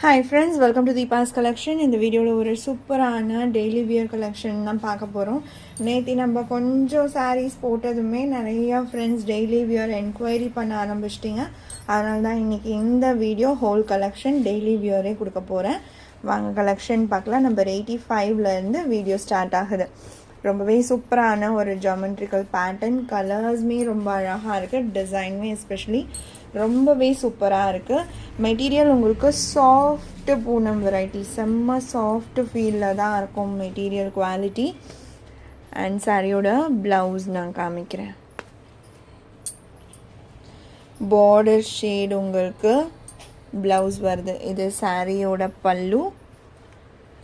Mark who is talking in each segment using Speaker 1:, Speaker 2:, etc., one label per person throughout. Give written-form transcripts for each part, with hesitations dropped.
Speaker 1: Hi friends, welcome to Deepa's collection. இந்த வீடியோவில் ஒரு சூப்பரான டெய்லி வியர் கலெக்ஷன் தான் பார்க்க போகிறோம். நேற்று நம்ம கொஞ்சம் சாரீஸ் போட்டதுமே நிறையா ஃப்ரெண்ட்ஸ் டெய்லி வியர் என்கொயரி பண்ண ஆரம்பிச்சிட்டிங்க. அதனால தான் இன்றைக்கி இந்த வீடியோ ஹோல் கலெக்ஷன் டெய்லி வியரே கொடுக்க போகிறேன். வாங்க கலெக்ஷன் பார்க்கலாம். நம்பர் 85லேருந்து வீடியோ ஸ்டார்ட் ஆகுது. ரொம்பவே சூப்பரான ஒரு ஜாமெட்ரிக்கல் பேட்டர்ன், கலர்ஸுமே ரொம்ப அழகாக இருக்குது, டிசைனுமே எஸ்பெஷலி ரொம்பவே சூப்பராக இருக்குது. மெட்டீரியல் உங்களுக்கு சாஃப்ட்டு பூனம் வெரைட்டி, செம்ம சாஃப்ட் ஃபீலில் தான் இருக்கும் மெட்டீரியல் குவாலிட்டி. அண்ட் சாரியோட ப்ளவுஸ் நான் காமிக்கிறேன். பார்டர் ஷேடு உங்களுக்கு ப்ளவுஸ் வருது. இது சாரியோட பல்லு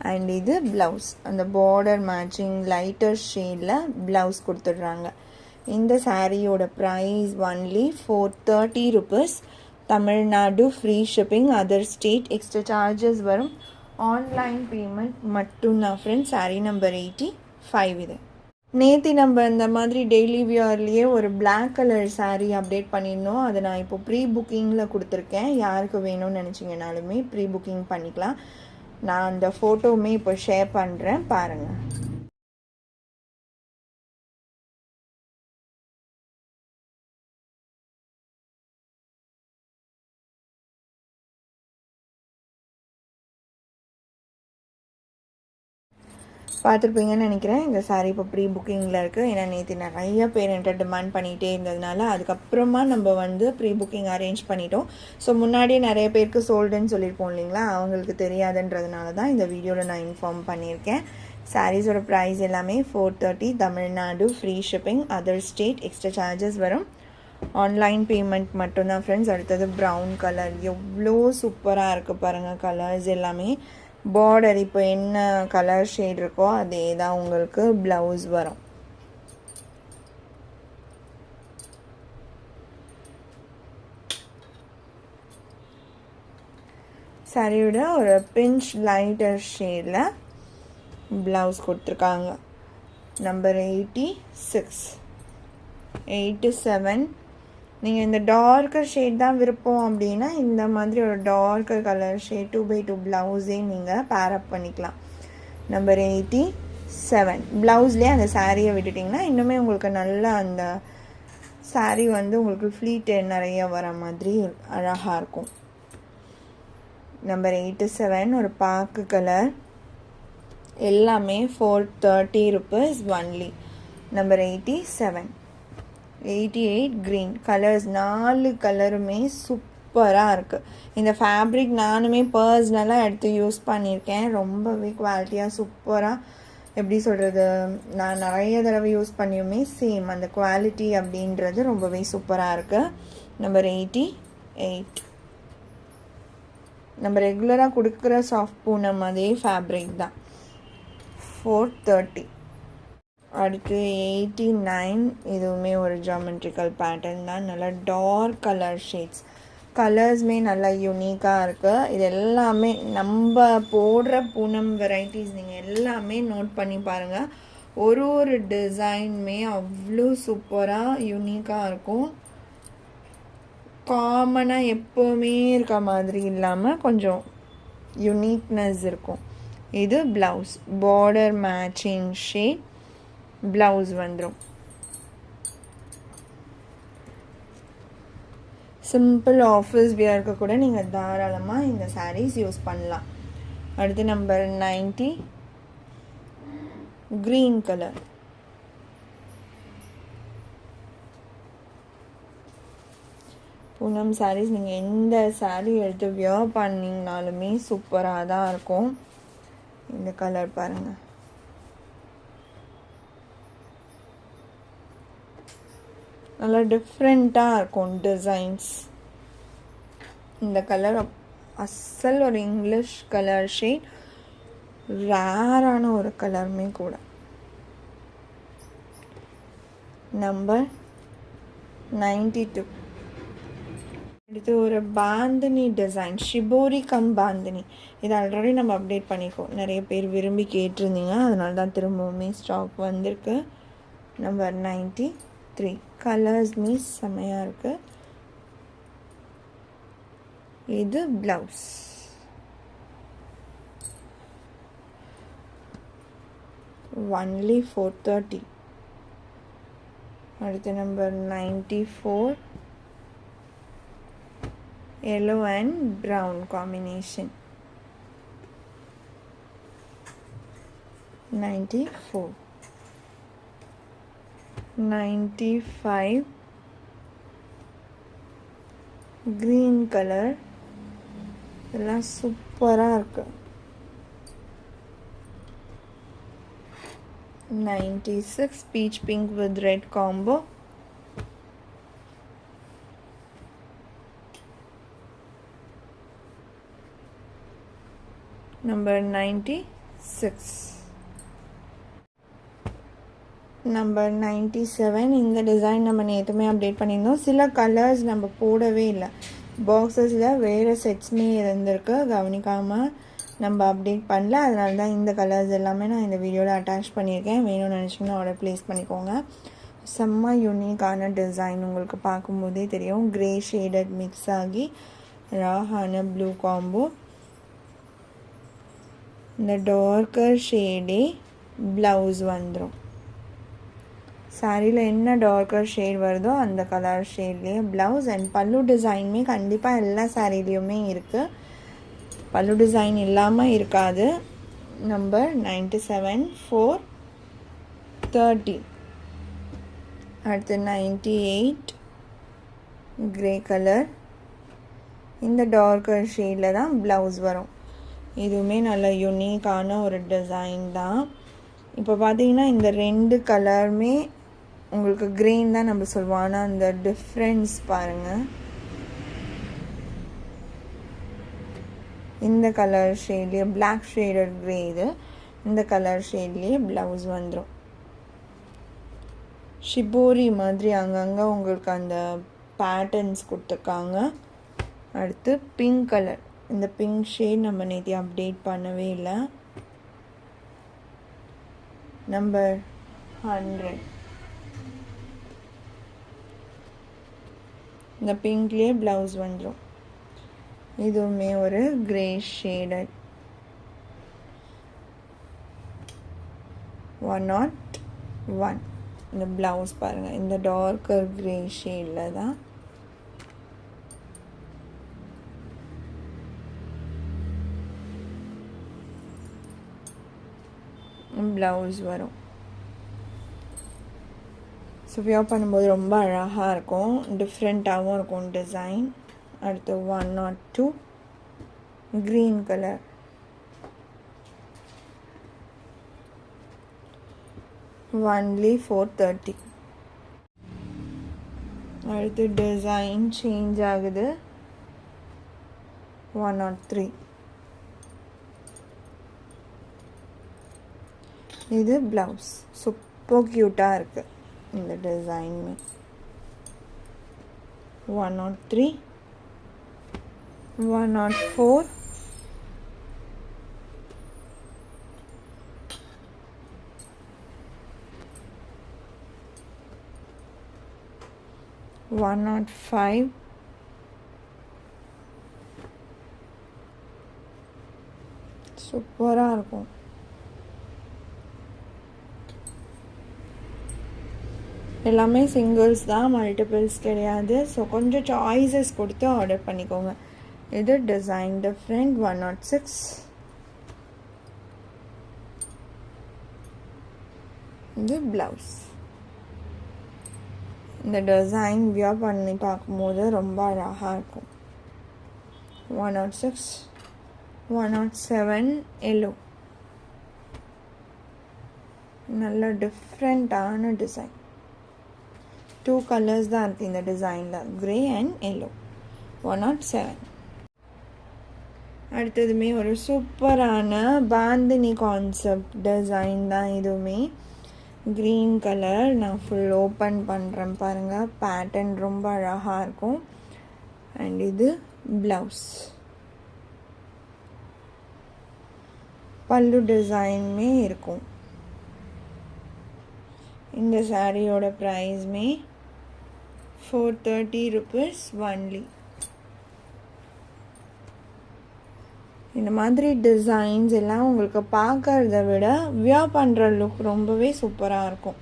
Speaker 1: அண்ட் இது ப்ளவுஸ். அந்த பார்டர் மேட்சிங் லைட்டர் ஷேடில் ப்ளவுஸ் கொடுத்துட்றாங்க. இந்த சாரியோட price only 430 rupees. Tamil Nadu free shipping, other state extra charges வரும். ஆன்லைன் பேமெண்ட் மட்டும்தான் ஃப்ரெண்ட்ஸ். சாரீ நம்பர் 85 இது. நேற்று நம்ம இந்த மாதிரி டெய்லி வியர்லேயே ஒரு பிளாக் கலர் சாரீ அப்டேட் பண்ணியிருந்தோம். அதை நான் இப்போ ப்ரீ புக்கிங்கில் கொடுத்துருக்கேன். யாருக்கு வேணும்னு நினச்சிங்கனாலுமே ப்ரீ புக்கிங் பண்ணிக்கலாம். நான் அந்த ஃபோட்டோவுமே இப்போ ஷேர் பண்ணுறேன், பாருங்கள். பார்த்துருப்பீங்கன்னு நினைக்கிறேன். இந்த சாரீ இப்போ ப்ரீ புக்கிங்கில் இருக்குது. ஏன்னா நேற்று நிறைய பேர் என்கிட்ட டிமாண்ட் பண்ணிகிட்டே இருந்ததுனால அதுக்கப்புறமா நம்ம வந்து ப்ரீ புக்கிங் அரேஞ்ச் பண்ணிட்டோம். ஸோ முன்னாடியே நிறைய பேருக்கு சோல்டுன்னு சொல்லியிருப்போம் இல்லைங்களா, அவங்களுக்கு தெரியாதுன்றதுனால தான் இந்த வீடியோவில் நான் இன்ஃபார்ம் பண்ணியிருக்கேன். சாரீஸோட ப்ரைஸ் எல்லாமே 430. Tamil Nadu free shipping, other state extra charges வரும். ஆன்லைன் பேமெண்ட் மட்டும்தான் ஃப்ரெண்ட்ஸ். அடுத்தது ப்ரௌன் கலர், எவ்வளோ சூப்பராக இருக்குது பாருங்கள். கலர்ஸ் எல்லாமே பார்டர் இப்போ என்ன கலர் ஷேட் இருக்கோ அதே தான் உங்களுக்கு ப்ளவுஸ் வரும். சாரியோட ஒரு பிஞ்ச் லைட்டர் ஷேடில் ப்ளவுஸ் கொடுத்துருக்காங்க. நம்பர் 86, 87. நீங்கள் இந்த டார்க்கர் ஷேட் தான் விருப்பம் அப்படின்னா இந்த மாதிரி ஒரு டார்க்கர் கலர் ஷேட் 2x2 ப்ளவுஸே நீங்கள் பேரப் பண்ணிக்கலாம். நம்பர் 87 ப்ளவுஸ்லேயே அந்த சாரியை விட்டுட்டிங்கன்னா இன்னுமே உங்களுக்கு நல்லா அந்த சாரீ வந்து உங்களுக்கு ஃப்ளீட்டு நிறைய வர மாதிரி அழகாக இருக்கும். நம்பர் 87 ஒரு பாக்கு கலர், எல்லாமே 430 rupees only. Number 87, 88 green. Colours 4 கலருமே சூப்பராக இருக்குது. இந்த ஃபேப்ரிக் நானுமே பர்சனலாக எடுத்து யூஸ் பண்ணியிருக்கேன். ரொம்பவே குவாலிட்டியாக சூப்பராக, எப்படி சொல்கிறது, நான் நிறைய தடவை யூஸ் பண்ணியுமே சேம் அந்த குவாலிட்டி அப்படின்றது ரொம்பவே சூப்பராக இருக்குது. நம்பர் 88 நம்ம ரெகுலராக கொடுக்குற சாஃப்ட் பூனம் அதே ஃபேப்ரிக் தான், 430. அடுத்து 89, இதுவுமே ஒரு ஜாமெட்ரிக்கல் பேட்டர்ன் தான். நல்லா டார்க் கலர் ஷேட்ஸ், கலர்ஸுமே நல்லா யூனிக்காக இருக்குது. இது எல்லாமே நம்ம போடுற பூனம் வெரைட்டிஸ் நீங்கள் எல்லாமே நோட் பண்ணி பாருங்கள். ஒரு டிசைனுமே அவ்வளோ சூப்பராக யூனிக்காக இருக்கும். காமனாக எப்போவுமே இருக்க மாதிரி இல்லாமல் கொஞ்சம் யூனிக்னஸ் இருக்கும். இது blouse, border matching shade blouse வந்துடும். சிம்பிள் ஆஃபீஸ் வியருக்கு கூட நீங்கள் தாராளமாக இந்த சாரீஸ் யூஸ் பண்ணலாம். அடுத்து number 90 green colour. Poonam saris நீங்கள் எந்த சாரீ எடுத்து வியர் பண்ணிங்கனாலுமே சூப்பராக தான் இருக்கும். இந்த கலர் பாருங்கள், நல்லா டிஃப்ரெண்ட்டாக இருக்கும் டிசைன்ஸ். இந்த கலர் அசல் ஒரு இங்கிலீஷ் கலர் ஷேட், ரேரான ஒரு கலருமே கூட. நம்பர் 92. அடுத்து ஒரு bandhani design, shibori come bandhani. இது ஆல்ரெடி நம்ம அப்டேட் பண்ணியிருக்கோம், நிறைய பேர் விரும்பி கேட்டிருந்தீங்க, அதனால தான் திரும்பவுமே ஸ்டாக் வந்திருக்கு. நம்பர் 93. கலர்ஸ்மே செம்மையாக இருக்குது. இது ப்ளவுஸ். only 430. அடுத்து number 94, yellow and brown combination. 94. 95, green color. இதெல்லாம் சூப்பராக இருக்கு. 96, peach pink with red combo. Number 96. Number 97, இந்த டிசைன் நம்ம நேற்றுமே அப்டேட் பண்ணியிருந்தோம். சில கலர்ஸ் நம்ம போடவே இல்லை, பாக்ஸஸில் வேறு செட்ஸ்மே இருந்திருக்கு, கவனிக்காமல் நம்ம அப்டேட் பண்ணல. அதனால தான் இந்த கலர்ஸ் எல்லாமே நான் இந்த வீடியோவில் அட்டாச் பண்ணியிருக்கேன். வேணும்னு நினச்சிங்கன்னா ஆர்டர் ப்ளேஸ் பண்ணிக்கோங்க. செம்ம யூனிக்கான டிசைன், உங்களுக்கு பார்க்கும்போதே தெரியும். க்ரே ஷேடட் மிக்ஸ் ஆகி ராஹான ப்ளூ காம்போ. இந்த டார்க்கர் ஷேடே ப்ளவுஸ் வந்துடும். சாரியில் என்ன டார்க்கர் ஷேட் வருதோ அந்த கலர் ஷேட்லேயே ப்ளவுஸ். அண்ட் பல்லு டிசைனுமே கண்டிப்பாக எல்லா சாரீலேயுமே இருக்குது, பல்லு டிசைன் இல்லாமல் இருக்காது. நம்பர் 97, 430. அடுத்து 98, க்ரே கலர். இந்த டார்க்கர் ஷேடில் தான் ப்ளவுஸ் வரும். இதுவுமே நல்ல யூனிக்கான ஒரு டிசைன் தான். இப்போ பார்த்தீங்கன்னா இந்த ரெண்டு கலருமே உங்களுக்கு க்ரீன் தான் நம்ம சொல்லுவோம், ஆனால் அந்த டிஃப்ரென்ஸ் பாருங்கள். இந்த கலர் ஷேட்லேயே பிளாக் ஷேடட் க்ரே, இது இந்த கலர் ஷேட்லேயே ப்ளவுஸ் வந்துடும். ஷிபோரி மாதிரி அங்கங்கே உங்களுக்கு அந்த பேட்டர்ன்ஸ் கொடுத்துருக்காங்க. அடுத்து பிங்க் கலர். இந்த பிங்க் ஷேட் நம்ம நேற்று அப்டேட் பண்ணவே இல்லை. நம்பர் 100. இந்த பிங்க்லேயே ப்ளவுஸ் வந்துடும். இதுவுமே ஒரு கிரே ஷேடட் 101. இந்த ப்ளவுஸ் பாருங்கள், இந்த டார்க்கர் கிரே ஷேடில் தான் ப்ளவுஸ் வரும். ஸோ வியர் பண்ணும்போது ரொம்ப அழகாக இருக்கும், டிஃப்ரெண்ட்டாகவும் இருக்கும் டிசைன். அடுத்து 102, க்ரீன் கலர். ஒன்லி 430. அடுத்து டிசைன் சேஞ்ச் ஆகுது. 103. இது ப்ளவுஸ் சூப்பர் க்யூட்டாக இருக்குது இந்த டிசைனுமே. 103, 104, 105, சூப்பராக இருக்கும். எல்லாமே சிங்கிள்ஸ் தான், மல்டிபிள்ஸ் கிடையாது. ஸோ கொஞ்சம் சாய்ஸஸ் கொடுத்து ஆர்டர் பண்ணிக்கோங்க. இது டிசைன் டிஃப்ரெண்ட். 106, இது ப்ளவுஸ். இந்த டிசைன் வியர் பண்ணி பார்க்கும்போது ரொம்ப அழகாக இருக்கும். 106, 107, எல்லோ. நல்ல டிஃப்ரெண்ட்டான டிசைன். 2 கலர்ஸ் தான் இருக்குது இந்த டிசைனில், க்ரே அண்ட் எல்லோ. 107. அடுத்ததுமே ஒரு சூப்பரான பாந்தினி கான்செப்ட் டிசைன் தான். இதுவுமே க்ரீன் கலர். நான் ஃபுல் ஓப்பன் பண்ணுறேன் பாருங்கள், பேட்டர்ன் ரொம்ப அழகாக இருக்கும். அண்ட் இது ப்ளவுஸ். பல்லு டிசைனுமே இருக்கும். இந்த சாரியோட ப்ரைஸ்மே 430 rupees ஒன்லி. இந்த மாதிரி டிசைன்ஸ் எல்லாம் உங்களுக்கு பார்க்கறத விட வியர் பண்ணுற லுக் ரொம்பவே சூப்பராக இருக்கும்.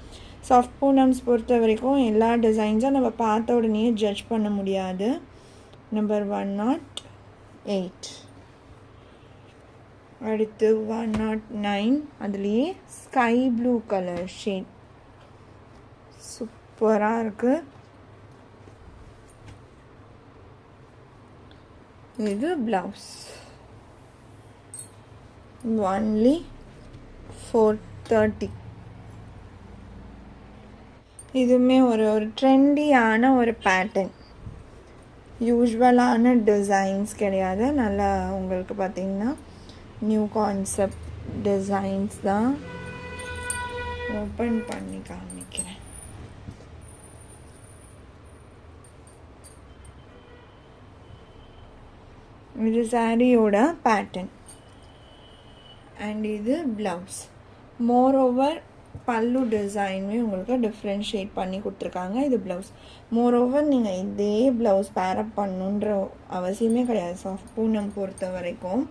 Speaker 1: சாஃப்ட் பூனம்ஸ் பொறுத்த வரைக்கும் எல்லா டிசைன்ஸும் நம்ம பார்த்த உடனே ஜட்ஜ் பண்ண முடியாது. நம்பர் 108. அடுத்து 109. அதுலேயே ஸ்கை ப்ளூ கலர் ஷேட் சூப்பராக இருக்குது. இது ப்ளவுஸ். ஒன்லி 430. இதுவுமே ஒரு ட்ரெண்டியான ஒரு பேட்டர்ன், யூஸ்வலான டிசைன்ஸ் கிடையாது. நல்லா உங்களுக்கு பார்த்திங்கன்னா நியூ கான்செப்ட் டிசைன்ஸ் தான். ஓப்பன் பண்ணி காமிக்கிறேன். இது சாரியோட பேட்டர்ன் அண்ட் இது ப்ளவுஸ். மோரோவர் பல்லு டிசைனுமே உங்களுக்கு டிஃப்ரென்ஷியேட் பண்ணி கொடுத்துருக்காங்க. இது ப்ளவுஸ். மோரோவர் நீங்கள் இதே ப்ளவுஸ் பேரப் பண்ணுன்ற அவசியமே கிடையாது. சாஃப்ட் பூனம் பொறுத்த வரைக்கும்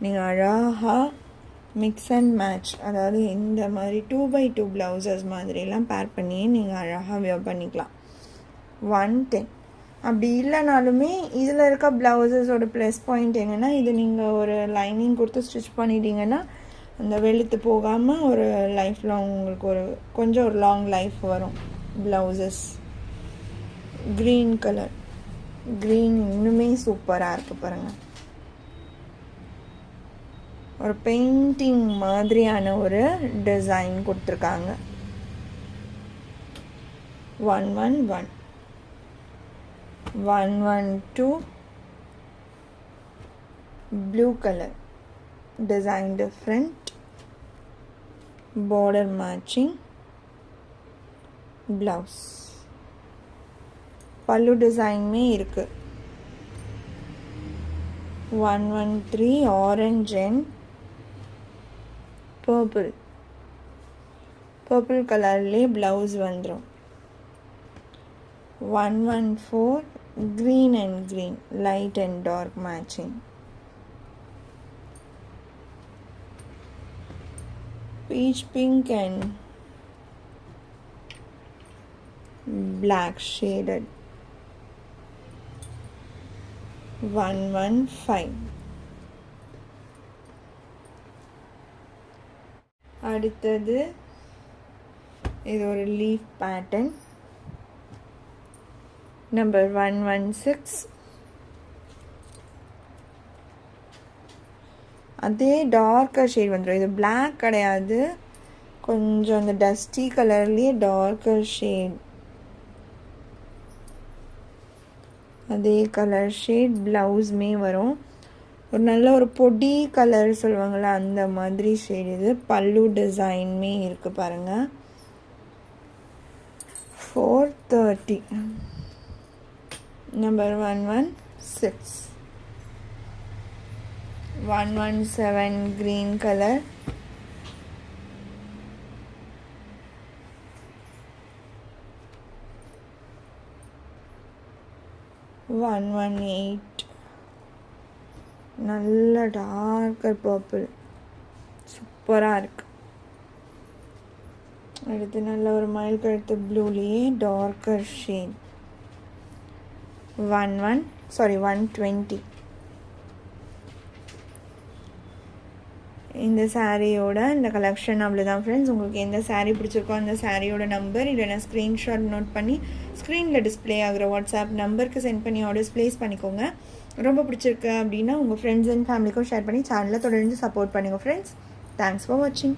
Speaker 1: நீங்கள் அழகாக மிக்ஸ் அண்ட் மேட்ச், அதாவது இந்த மாதிரி 2x2 ப்ளவுசஸ் மாதிரிலாம் பேர் பண்ணி நீங்கள் அழகாக வியர் பண்ணிக்கலாம். 110. அப்படி இல்லைனாலுமே இதில் இருக்க ப்ளவுசஸோட ப்ளஸ் பாயிண்ட் என்னென்னா, இது நீங்கள் ஒரு லைனிங் கொடுத்து ஸ்டிச் பண்ணிட்டீங்கன்னா அந்த வெளுத்து போகாமல் ஒரு லைஃப் லாங் உங்களுக்கு கொஞ்சம் ஒரு லாங் லைஃப் வரும் ப்ளவுசஸ். க்ரீன் கலர், க்ரீன் இன்னுமே சூப்பராக இருக்குது பாருங்கள். ஒரு பெயிண்டிங் மாதிரியான ஒரு டிசைன் கொடுத்துருக்காங்க. 111. 112. blue color, design different, border matching, blouse. pallu design में इருக்கு. 113 orange and purple color ले blouse வந்துரும். 114 green and green, light and dark matching. Peach pink and black shaded. 115. அடுத்தது இது ஒரு லீஃப் பேட்டர்ன். நம்பர் 116. அதே டார்க்கர் ஷேட் வந்துடும். இது black கிடையாது, கொஞ்சம் அந்த டஸ்டி கலர்லேயே டார்க்கர் ஷேட். அதே கலர் ஷேட் ப்ளவுஸ்மே வரும். ஒரு நல்ல ஒரு பொடி கலர் சொல்லுவாங்கள்ல அந்த மாதிரி ஷேட். இது பல்லு டிசைன்மே இருக்குது பாருங்கள். 430. நம்பர் 116. 117 green color. 118 நல்ல டார்க்கர் பர்பிள் சூப்பராக இருக்கு. அடுத்து நல்ல ஒரு மயில் கழுத்து ப்ளூலேயே டார்க்கர் ஷேட். 120. இந்த சாரியோட இந்த கலெக்ஷன் அவ்வளோதான் ஃப்ரெண்ட்ஸ். உங்களுக்கு எந்த சாரீ பிடிச்சிருக்கோ அந்த சாரியோட நம்பர் இல்லைன்னா ஸ்க்ரீன்ஷாட் நோட் பண்ணி ஸ்க்ரீனில் டிஸ்பிளே ஆகிற வாட்ஸ்அப் நம்பருக்கு சென்ட் பண்ணி ஆர்டர்ஸ் ப்ளேஸ் பண்ணிக்கோங்க. ரொம்ப பிடிச்சிருக்கு அப்படின்னா உங்கள் ஃப்ரெண்ட்ஸ் அண்ட் ஃபேமிலிக்கும் ஷேர் பண்ணி சேனலை தொடர்ந்து சப்போர்ட் பண்ணுங்கள் ஃப்ரெண்ட்ஸ். தேங்க்ஸ் ஃபார் வாட்சிங்.